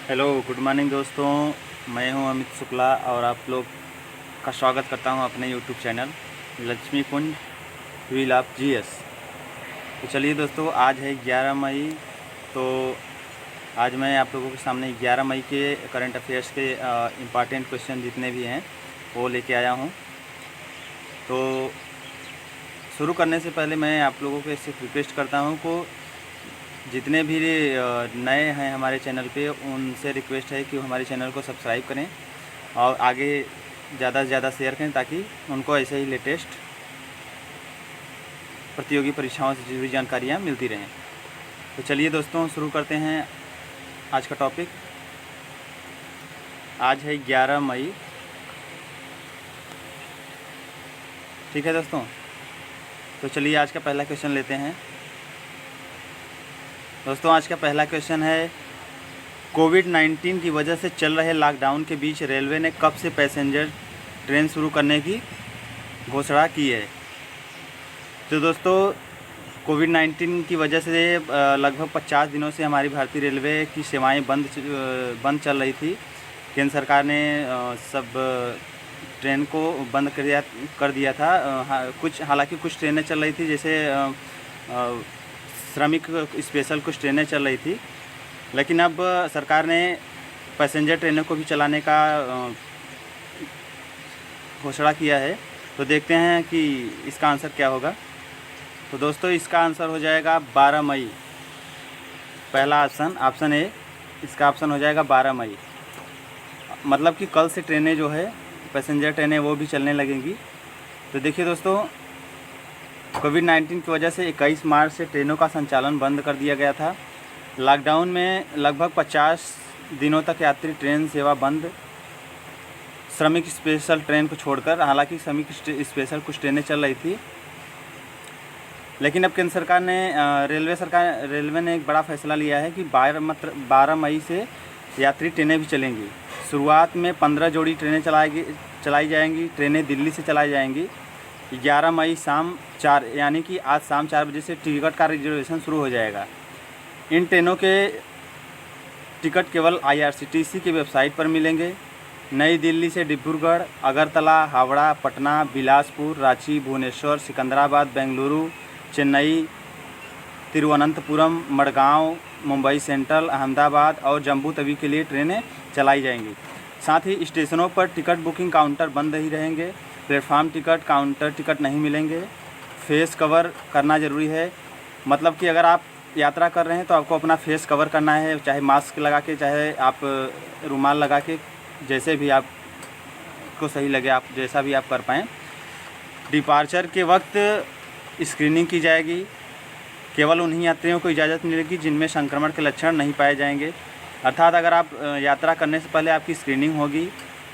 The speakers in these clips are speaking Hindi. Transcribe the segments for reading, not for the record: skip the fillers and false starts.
हेलो गुड मॉर्निंग दोस्तों। मैं हूं अमित शुक्ला और आप लोग का स्वागत करता हूं अपने YouTube channel Lakshmi Kunj wheel of GS. तो चलिए दोस्तों, आज है 11 मई। तो आज मैं आप लोगों के सामने 11 मई के करंट अफेयर्स के इम्पॉर्टेंट क्वेश्चन जितने भी हैं वो लेके आया हूं। तो शुरू करने से पहले मैं आप लोगों को इससे रिक्वेस्ट करता हूं को जितने भी नए हैं हमारे चैनल पे उनसे रिक्वेस्ट है कि वो हमारे चैनल को सब्सक्राइब करें और आगे ज़्यादा से ज़्यादा शेयर करें ताकि उनको ऐसे ही लेटेस्ट प्रतियोगी परीक्षाओं से जुड़ी जानकारियाँ मिलती रहें। तो चलिए दोस्तों, शुरू करते हैं आज का टॉपिक। आज है 11 मई। ठीक है दोस्तों, तो चलिए आज का पहला क्वेश्चन लेते हैं। दोस्तों आज का पहला क्वेश्चन है, कोविड-19 की वजह से चल रहे लॉकडाउन के बीच रेलवे ने कब से पैसेंजर ट्रेन शुरू करने की घोषणा की है। तो दोस्तों कोविड-19 की वजह से लगभग 50 दिनों से हमारी भारतीय रेलवे की सेवाएं बंद चल रही थी। केंद्र सरकार ने सब ट्रेन को बंद कर दिया था। हालांकि कुछ ट्रेनें चल रही थी, जैसे श्रमिक स्पेशल कुछ ट्रेनें चल रही थी, लेकिन अब सरकार ने पैसेंजर ट्रेनों को भी चलाने का घोषणा किया है। तो देखते हैं कि इसका आंसर क्या होगा। तो दोस्तों इसका आंसर हो जाएगा 12 मई। पहला ऑप्शन ए, इसका ऑप्शन हो जाएगा 12 मई। मतलब कि कल से ट्रेनें जो है पैसेंजर ट्रेनें वो भी चलने लगेंगी। तो देखिए दोस्तों, कोविड-19 की वजह से 21 मार्च से ट्रेनों का संचालन बंद कर दिया गया था। लॉकडाउन में लगभग 50 दिनों तक यात्री ट्रेन सेवा बंद, श्रमिक स्पेशल ट्रेन को छोड़कर। हालांकि श्रमिक स्पेशल कुछ ट्रेनें चल रही थी, लेकिन अब केंद्र सरकार ने रेलवे ने एक बड़ा फैसला लिया है कि 12 मई से यात्री ट्रेनें भी चलेंगी। शुरुआत में 15 जोड़ी ट्रेनें चलाई जाएंगी। ट्रेनें दिल्ली से चलाई जाएंगी। 11 मई शाम 4 यानी कि आज शाम 4 बजे से टिकट का रिजर्वेशन शुरू हो जाएगा। इन ट्रेनों के टिकट केवल IRCTC की वेबसाइट पर मिलेंगे। नई दिल्ली से डिब्रूगढ़, अगरतला, हावड़ा, पटना, बिलासपुर, रांची, भुवनेश्वर, सिकंदराबाद, बेंगलुरु, चेन्नई, तिरुवनंतपुरम, मडगांव, मुंबई सेंट्रल, अहमदाबाद और जम्मू तवी के लिए ट्रेनें चलाई जाएंगी। साथ ही स्टेशनों पर टिकट बुकिंग काउंटर बंद ही रहेंगे। प्लेटफार्म टिकट, काउंटर टिकट नहीं मिलेंगे। फेस कवर करना ज़रूरी है। मतलब कि अगर आप यात्रा कर रहे हैं तो आपको अपना फेस कवर करना है, चाहे मास्क लगा के, चाहे आप रुमाल लगा के, जैसे भी आपको सही लगे, आप जैसा भी आप कर पाएँ। डिपार्चर के वक्त स्क्रीनिंग की जाएगी। केवल उन्हीं यात्रियों को इजाज़त मिलेगी जिनमें संक्रमण के लक्षण नहीं पाए जाएंगे। अर्थात अगर आप यात्रा करने से पहले आपकी स्क्रीनिंग होगी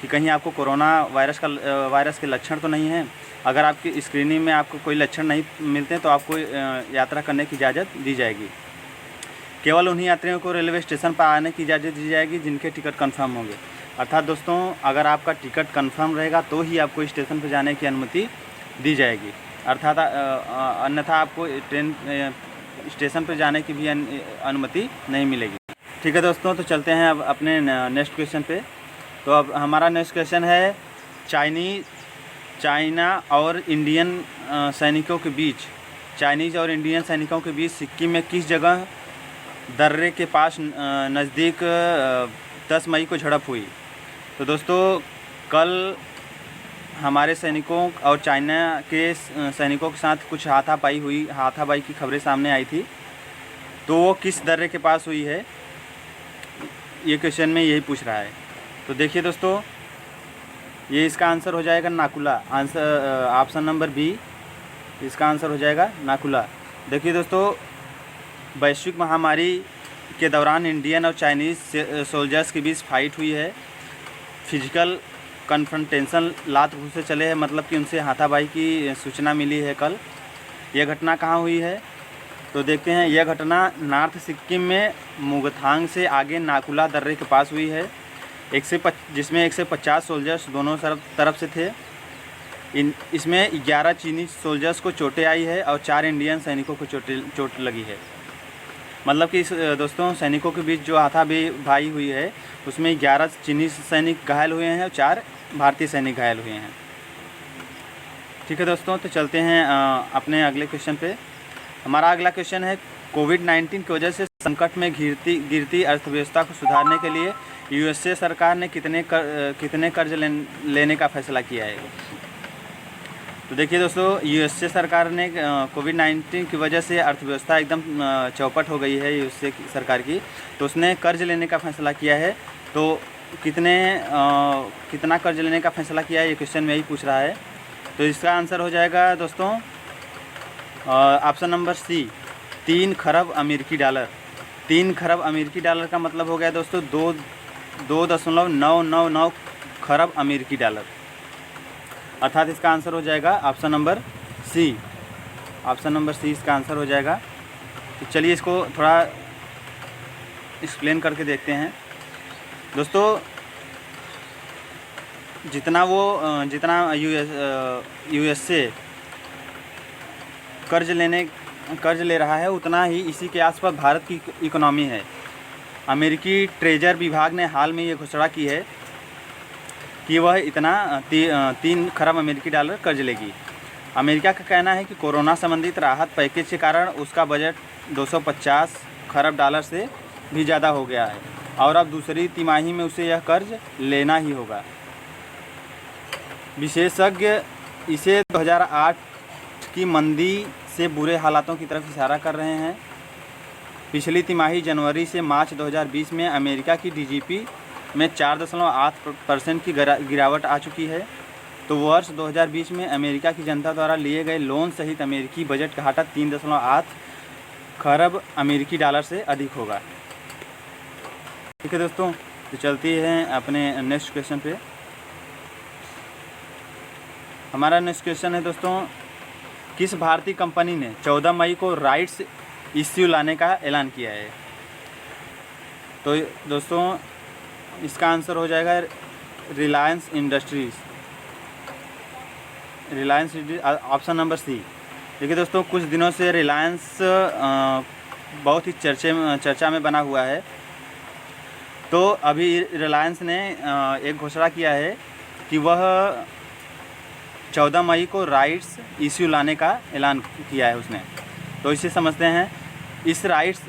कि कहीं आपको कोरोना वायरस के लक्षण तो नहीं हैं। अगर आपकी स्क्रीनिंग में आपको कोई लक्षण नहीं मिलते हैं तो आपको यात्रा करने की इजाज़त दी जाएगी। केवल उन्हीं यात्रियों को रेलवे स्टेशन पर आने की इजाज़त दी जाएगी जिनके टिकट कंफर्म होंगे। अर्थात दोस्तों, अगर आपका टिकट कंफर्म रहेगा तो ही आपको स्टेशन पर जाने की अनुमति दी जाएगी। अर्थात अन्यथा आपको ट्रेन स्टेशन पर जाने की भी अनुमति नहीं मिलेगी। ठीक है दोस्तों, तो चलते हैं अब अपने नेक्स्ट क्वेश्चन पे। तो अब हमारा नेक्स्ट क्वेश्चन है, चाइना और इंडियन सैनिकों के बीच सिक्किम में किस जगह दर्रे के पास नज़दीक 10 मई को झड़प हुई। तो दोस्तों कल हमारे सैनिकों और चाइना के सैनिकों के साथ कुछ हाथापाई की खबरें सामने आई थी। तो वो किस दर्रे के पास हुई है, ये क्वेश्चन में यही पूछ रहा है। तो देखिए दोस्तों, ये इसका आंसर हो जाएगा नाकुला। ऑप्शन नंबर बी, इसका आंसर हो जाएगा नाकुला। देखिए दोस्तों, वैश्विक महामारी के दौरान इंडियन और चाइनीज़ सोल्जर्स के बीच फाइट हुई है। फिजिकल कन्फ्रंटेशन लात घूंसे चले हैं, मतलब कि उनसे हाथापाई की सूचना मिली है कल। यह घटना कहाँ हुई है, तो देखते हैं। यह घटना नॉर्थ सिक्किम में मुगथांग से आगे नाकुला दर्रे के पास हुई है। जिसमें 150 सोल्जर्स दोनों तरफ से थे। इसमें 11 चीनी सोल्जर्स को चोटें आई है और 4 इंडियन सैनिकों को चोट लगी है। मतलब कि दोस्तों सैनिकों के बीच जो हाथापाई भाई हुई है उसमें 11 चीनी सैनिक घायल हुए हैं और 4 भारतीय सैनिक घायल हुए हैं। ठीक है दोस्तों, तो चलते हैं अपने अगले क्वेश्चन पे। हमारा अगला क्वेश्चन है, कोविड-19 की वजह से संकट में गिरती अर्थव्यवस्था को सुधारने के लिए यूएसए सरकार ने कितने कर्ज लेने का फैसला किया है। तो देखिए दोस्तों, यूएसए सरकार ने कोविड-19 की वजह से अर्थव्यवस्था एकदम चौपट हो गई है यूएसए सरकार की, तो उसने कर्ज लेने का फैसला किया है। तो कितना कर्ज लेने का फैसला किया है, ये क्वेश्चन में ही पूछ रहा है। तो इसका आंसर हो जाएगा दोस्तों ऑप्शन नंबर सी, 3 खरब अमेरिकी डॉलर। 3 खरब अमेरिकी डॉलर का मतलब हो गया दोस्तों 2.999 खरब अमेरिकी डॉलर, अर्थात इसका आंसर हो जाएगा option number C. Option number C इसका आंसर हो जाएगा। तो चलिए इसको थोड़ा एक्सप्लेन करके देखते हैं दोस्तों। जितना यूएसए कर्ज ले रहा है, उतना ही इसी के आसपास भारत की इकोनॉमी है। अमेरिकी ट्रेजर विभाग ने हाल में ये घोषणा की है कि वह इतना 3 खरब अमेरिकी डॉलर कर्ज लेगी। अमेरिका का कहना है कि कोरोना संबंधित राहत पैकेज के कारण उसका बजट 250 खरब डॉलर से भी ज़्यादा हो गया है और अब दूसरी तिमाही में उसे यह कर्ज लेना ही होगा। विशेषज्ञ इसे 2008 की मंदी से बुरे हालातों की तरफ इशारा कर रहे हैं। पिछली तिमाही जनवरी से मार्च 2020 में अमेरिका की जीडीपी में 4.8% की गिरावट आ चुकी है। तो वर्ष 2020 में अमेरिका की जनता द्वारा लिए गए लोन सहित अमेरिकी बजट घाटा 3.8 खरब अमेरिकी डॉलर से अधिक होगा। ठीक है दोस्तों, तो चलती हैं अपने नेक्स्ट क्वेश्चन पे। हमारा नेक्स्ट क्वेश्चन है दोस्तों, किस भारतीय कंपनी ने 14 मई को राइट्स इश्यू लाने का ऐलान किया है। तो दोस्तों इसका आंसर हो जाएगा Reliance Industries, option number C. देखिए दोस्तों, कुछ दिनों से रिलायंस बहुत ही चर्चा में बना हुआ है। तो अभी रिलायंस ने एक घोषणा किया है कि वह 14 मई को राइट्स इश्यू लाने का ऐलान किया है उसने। तो इसे समझते हैं। इस राइट्स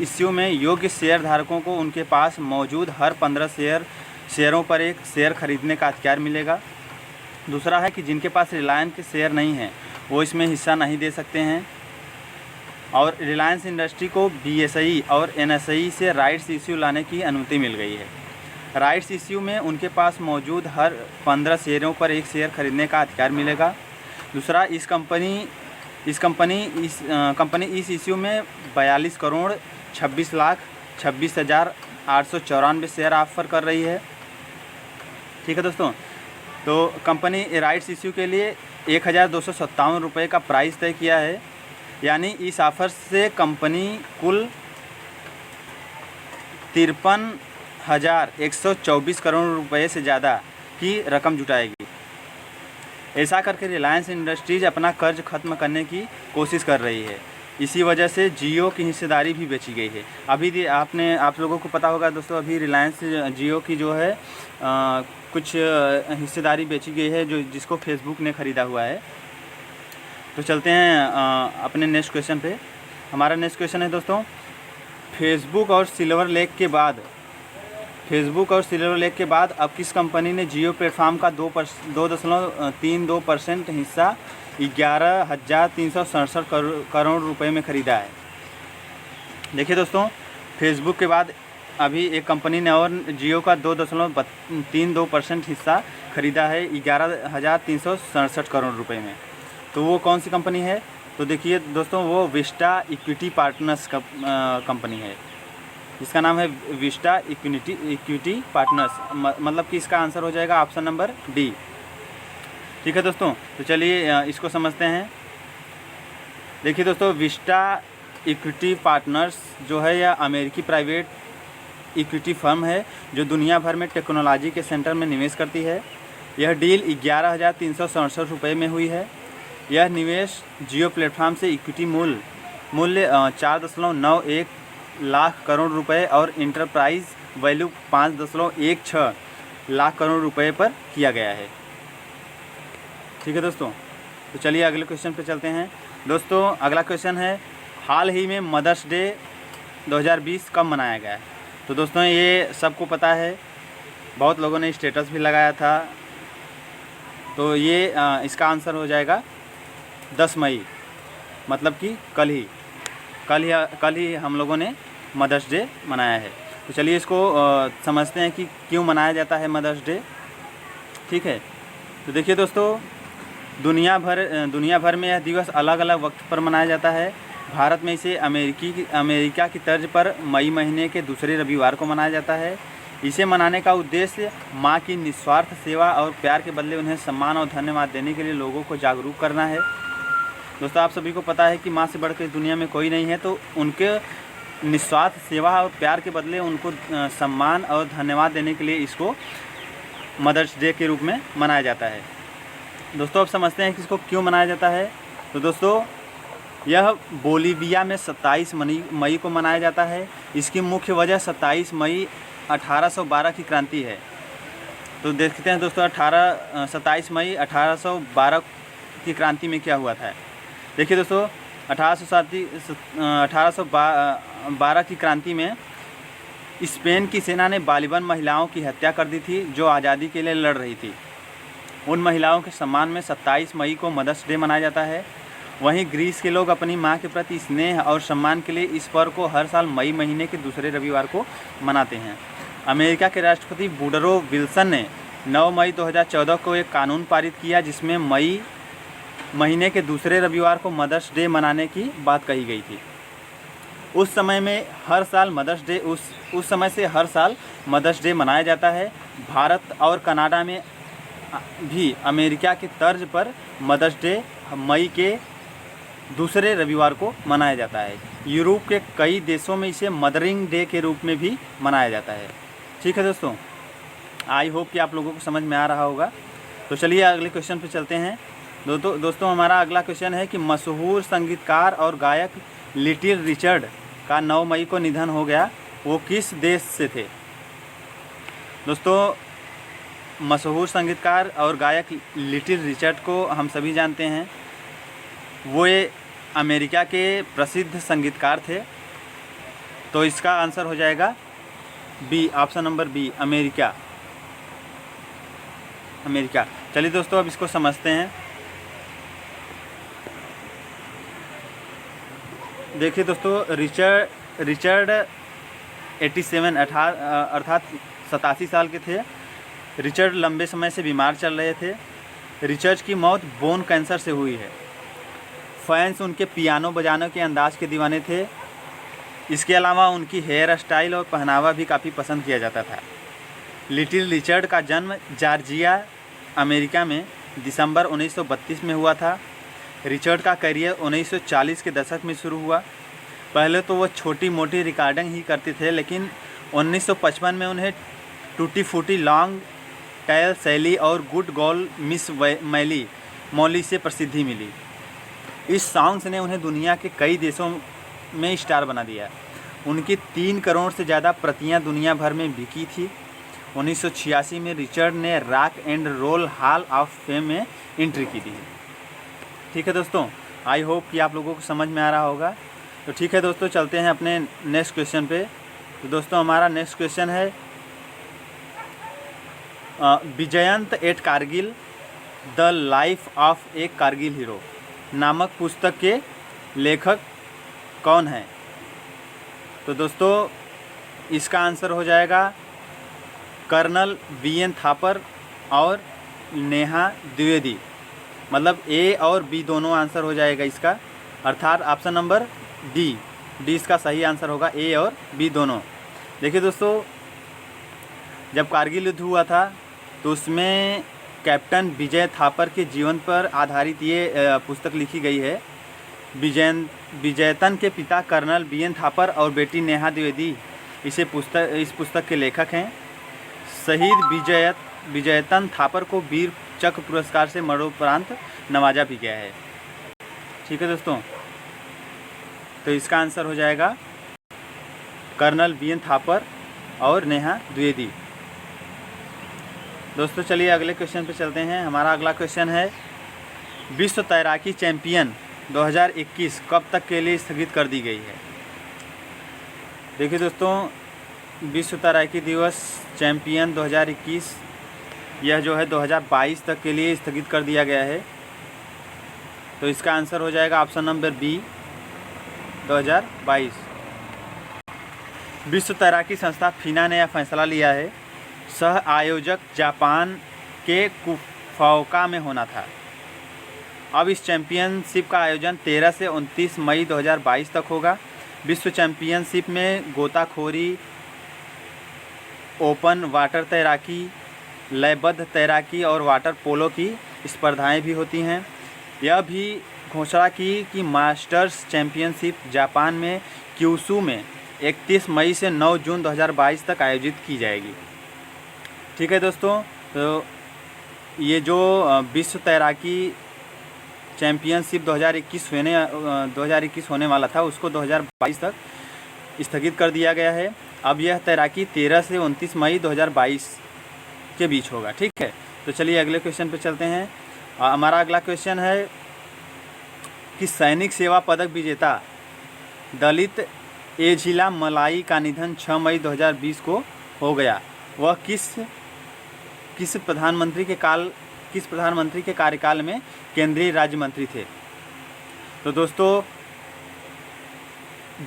इश्यू में योग्य शेयर धारकों को उनके पास मौजूद हर 15 शेयरों पर एक शेयर खरीदने का अधिकार मिलेगा। दूसरा है कि जिनके पास रिलायंस के शेयर नहीं हैं वो इसमें हिस्सा नहीं दे सकते हैं। और रिलायंस इंडस्ट्री को बीएसई और एनएसई से राइट्स इश्यू लाने की अनुमति मिल गई है। राइट्स इश्यू में उनके पास मौजूद हर 15 शेयरों पर एक शेयर खरीदने का अधिकार मिलेगा। दूसरा, कंपनी इस इश्यू में 42 करोड़ 26 लाख 26,894 शेयर ऑफर कर रही है। ठीक है दोस्तों, तो कंपनी राइट्स इश्यू के लिए 1,257 रुपये का प्राइस तय किया है। यानी इस ऑफर से कंपनी कुल 53,124 करोड़ रुपए से ज़्यादा की रकम जुटाएगी। ऐसा करके रिलायंस इंडस्ट्रीज़ अपना कर्ज खत्म करने की कोशिश कर रही है। इसी वजह से जियो की हिस्सेदारी भी बेची गई है। अभी आप लोगों को पता होगा दोस्तों, अभी रिलायंस जियो की जो है कुछ हिस्सेदारी बेची गई है जिसको फेसबुक ने ख़रीदा हुआ है। तो चलते हैं अपने नेक्स्ट क्वेश्चन पे। हमारा नेक्स्ट क्वेश्चन है दोस्तों, फेसबुक और सिल्वर लेक के बाद अब किस कंपनी ने जियो प्लेटफॉर्म का 2.32% हिस्सा 11,367 करोड़ रुपए में ख़रीदा है। देखिए दोस्तों, फेसबुक के बाद अभी एक कंपनी ने और जियो का 2.32% हिस्सा ख़रीदा है 11,367 करोड़ रुपए में। तो वो कौन सी कंपनी है? तो देखिए दोस्तों, वो विस्टा इक्विटी पार्टनर्स का कंपनी है, जिसका नाम है विस्टा इक्विटी पार्टनर्स। मतलब कि इसका आंसर हो जाएगा ऑप्शन नंबर डी। ठीक है दोस्तों, तो चलिए इसको समझते हैं। देखिए दोस्तों, विस्टा इक्विटी पार्टनर्स जो है यह अमेरिकी प्राइवेट इक्विटी फर्म है जो दुनिया भर में टेक्नोलॉजी के सेंटर में निवेश करती है। यह डील 11,367 रुपये में हुई है। यह निवेश जियो प्लेटफॉर्म से इक्विटी मूल्य 4.91 लाख करोड़ रुपए और इंटरप्राइज वैल्यू 5.16 लाख करोड़ रुपए पर किया गया है। ठीक है दोस्तों, तो चलिए अगले क्वेश्चन पे चलते हैं। दोस्तों अगला क्वेश्चन है, हाल ही में मदर्स डे 2020 कब मनाया गया है? तो दोस्तों ये सबको पता है, बहुत लोगों ने स्टेटस भी लगाया था। तो ये इसका आंसर हो जाएगा 10 मई, मतलब कि कल ही हम लोगों ने मदर्स डे मनाया है। तो चलिए इसको समझते हैं कि क्यों मनाया जाता है मदर्स डे। ठीक है, तो देखिए दोस्तों, दुनिया भर में यह दिवस अलग अलग वक्त पर मनाया जाता है। भारत में इसे अमेरिका की तर्ज पर मई महीने के दूसरे रविवार को मनाया जाता है। इसे मनाने का उद्देश्य माँ की निस्वार्थ सेवा और प्यार के बदले उन्हें सम्मान और धन्यवाद देने के लिए लोगों को जागरूक करना है। दोस्तों आप सभी को पता है कि माँ से बढ़कर इस दुनिया में कोई नहीं है, तो उनके निस्वार्थ सेवा और प्यार के बदले उनको सम्मान और धन्यवाद देने के लिए इसको मदर्स डे के रूप में मनाया जाता है। दोस्तों अब समझते हैं कि इसको क्यों मनाया जाता है। तो दोस्तों यह बोलीविया में 27 मई को मनाया जाता है। इसकी मुख्य वजह 27 मई 1812 की क्रांति है। तो देखते हैं दोस्तों 27 मई 1812 की क्रांति में क्या हुआ था। देखिए दोस्तों 1812 की क्रांति में स्पेन की सेना ने बालिबन महिलाओं की हत्या कर दी थी जो आज़ादी के लिए लड़ रही थी। उन महिलाओं के सम्मान में 27 मई को मदर्स डे मनाया जाता है। वहीं ग्रीस के लोग अपनी मां के प्रति स्नेह और सम्मान के लिए इस पर्व को हर साल मई महीने के दूसरे रविवार को मनाते हैं। अमेरिका के राष्ट्रपति वुडरो विल्सन ने 9 मई 2014 को एक कानून पारित किया जिसमें मई महीने के दूसरे रविवार को मदर्स डे मनाने की बात कही गई थी। उस समय से हर साल मदर्स डे मनाया जाता है। भारत और कनाडा में भी अमेरिका के तर्ज पर मदर्स डे मई के दूसरे रविवार को मनाया जाता है। यूरोप के कई देशों में इसे मदरिंग डे के रूप में भी मनाया जाता है। ठीक है दोस्तों, आई होप कि आप लोगों को समझ में आ रहा होगा। तो चलिए अगले क्वेश्चन पे चलते हैं। दोस्तों हमारा अगला क्वेश्चन है कि मशहूर संगीतकार और गायक लिटिल रिचर्ड का 9 मई को निधन हो गया, वो किस देश से थे? दोस्तों मशहूर संगीतकार और गायक लिटिल रिचर्ड को हम सभी जानते हैं। वो ये अमेरिका के प्रसिद्ध संगीतकार थे। तो इसका आंसर हो जाएगा B, option number B, America. चलिए दोस्तों अब इसको समझते हैं। देखिए दोस्तों रिचर्ड 87 अर्थात 87 साल के थे। रिचर्ड लंबे समय से बीमार चल रहे थे। रिचर्ड की मौत बोन कैंसर से हुई है। फैंस उनके पियानो बजाने के अंदाज के दीवाने थे। इसके अलावा उनकी हेयर स्टाइल और पहनावा भी काफ़ी पसंद किया जाता था। लिटिल रिचर्ड का जन्म जॉर्जिया अमेरिका में दिसंबर 1932 में हुआ था। रिचर्ड का करियर 1940 के दशक में शुरू हुआ। पहले तो वो छोटी मोटी रिकॉर्डिंग ही करते थे, लेकिन 1955 में उन्हें टूटी फूटी लॉन्ग टेल शैली और गुड गर्ल मिस मौली से प्रसिद्धि मिली। इस सॉन्ग्स ने उन्हें दुनिया के कई देशों में स्टार बना दिया। उनकी 3 करोड़ से ज़्यादा प्रतियां दुनिया भर में बिकी थी। 1986 में रिचर्ड ने rock and roll hall of fame में एंट्री की थी। ठीक है दोस्तों, आई होप कि आप लोगों को समझ में आ रहा होगा। तो ठीक है दोस्तों, चलते हैं अपने नेक्स्ट क्वेश्चन पे। तो दोस्तों हमारा नेक्स्ट क्वेश्चन है Vijyant at Kargil the life of a Kargil hero नामक पुस्तक के लेखक कौन हैं? तो दोस्तों इसका आंसर हो जाएगा कर्नल वीएन थापर और नेहा द्विवेदी। मतलब ए और बी दोनों आंसर हो जाएगा इसका, अर्थात ऑप्शन नंबर डी इसका सही आंसर होगा, ए और बी दोनों। देखिए दोस्तों, जब कारगिल युद्ध हुआ था तो उसमें कैप्टन विजय थापर के जीवन पर आधारित ये पुस्तक लिखी गई है। विजयतन के पिता कर्नल वीएन थापर और बेटी नेहा द्विवेदी इस पुस्तक के लेखक हैं। शहीद विजयतन थापर को वीर चक्र पुरस्कार से मरणोपरांत नवाजा भी गया है। ठीक है दोस्तों, तो इसका आंसर हो जाएगा कर्नल BN थापर और नेहा द्विवेदी। दोस्तों चलिए अगले क्वेश्चन पे चलते हैं। हमारा अगला क्वेश्चन है, विश्व तैराकी चैंपियन 2021 कब तक के लिए स्थगित कर दी गई है? देखिए दोस्तों, विश्व तैराकी दिवस चैंपियन 2021 यह जो है 2022 तक के लिए स्थगित कर दिया गया है। तो इसका आंसर हो जाएगा ऑप्शन नंबर बी 2022। विश्व तैराकी संस्था FINA ने यह फैसला लिया है, सह आयोजक जापान के फुकुओका में होना था। अब इस चैंपियनशिप का आयोजन 13 से 29 मई 2022 तक होगा। विश्व चैंपियनशिप में गोताखोरी, ओपन वाटर तैराकी, लयबद्ध तैराकी और वाटर पोलो की स्पर्धाएं भी होती हैं। यह भी घोषणा की कि मास्टर्स चैंपियनशिप जापान में क्यूशू में 31 मई से 9 जून 2022 तक आयोजित की जाएगी। ठीक है दोस्तों, तो ये जो विश्व तैराकी चैंपियनशिप 2021 होने वाला था उसको 2022 तक स्थगित कर दिया गया है। अब यह तैराकी 13 से 29 मई 2022 के बीच होगा। ठीक है, तो चलिए अगले क्वेश्चन पे चलते हैं। हमारा अगला क्वेश्चन है कि सैनिक सेवा पदक विजेता दलित एझिला मलाई का निधन 6 मई 2020 को हो गया। वह किस प्रधानमंत्री के कार्यकाल में केंद्रीय राज्य मंत्री थे? तो दोस्तों,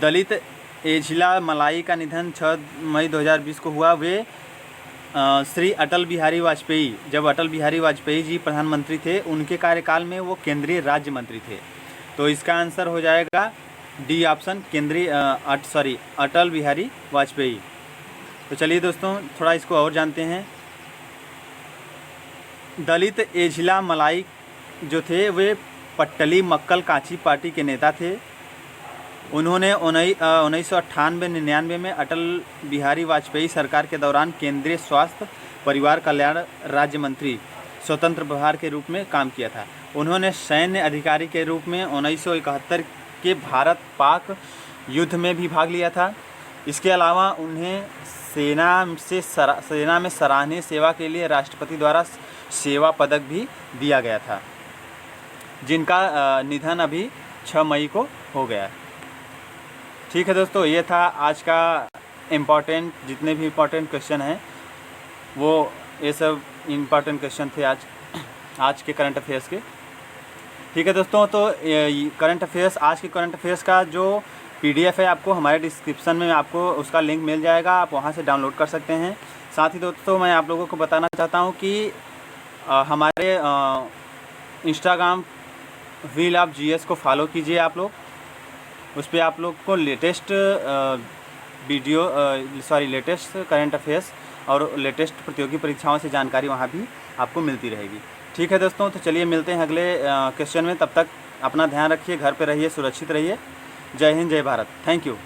दलित एझिला मलाई का निधन 6 मई 2020 को हुआ। वे श्री अटल बिहारी वाजपेयी, जब अटल बिहारी वाजपेयी जी प्रधानमंत्री थे उनके कार्यकाल में वो केंद्रीय राज्य मंत्री थे। तो इसका आंसर हो जाएगा डी ऑप्शन, अटल बिहारी वाजपेयी। तो चलिए दोस्तों थोड़ा इसको और जानते हैं। दलित एझिला मलाई जो थे वे पट्टली मक्कल कांची पार्टी के नेता थे। उन्होंने 1998-99 में अटल बिहारी वाजपेयी सरकार के दौरान केंद्रीय स्वास्थ्य परिवार कल्याण राज्य मंत्री स्वतंत्र प्रभार के रूप में काम किया था। उन्होंने सैन्य अधिकारी के रूप में 1971 के भारत पाक युद्ध में भी भाग लिया था। इसके अलावा उन्हें सेना में सराहनीय सेवा के लिए राष्ट्रपति द्वारा सेवा पदक भी दिया गया था, जिनका निधन अभी 6 मई को हो गया। ठीक है दोस्तों, ये था आज का जितने भी इम्पोर्टेंट क्वेश्चन हैं वो ये सब इम्पोर्टेंट क्वेश्चन थे आज के करंट अफेयर्स के। ठीक है दोस्तों, तो आज के करंट अफेयर्स का जो PDF है आपको हमारे डिस्क्रिप्शन में आपको उसका लिंक मिल जाएगा, आप वहां से डाउनलोड कर सकते हैं। साथ ही दोस्तों मैं आप लोगों को बताना चाहता हूं कि हमारे इंस्टाग्राम व्हील ऑफ GS को फॉलो कीजिए आप लोग। उस पर आप लोग को लेटेस्ट करंट अफेयर्स और लेटेस्ट प्रतियोगी परीक्षाओं से जानकारी वहाँ भी आपको मिलती रहेगी। ठीक है दोस्तों, तो चलिए मिलते हैं अगले क्वेश्चन में। तब तक अपना ध्यान रखिए, घर पे रहिए, सुरक्षित रहिए। जय हिंद, जय भारत। Thank you.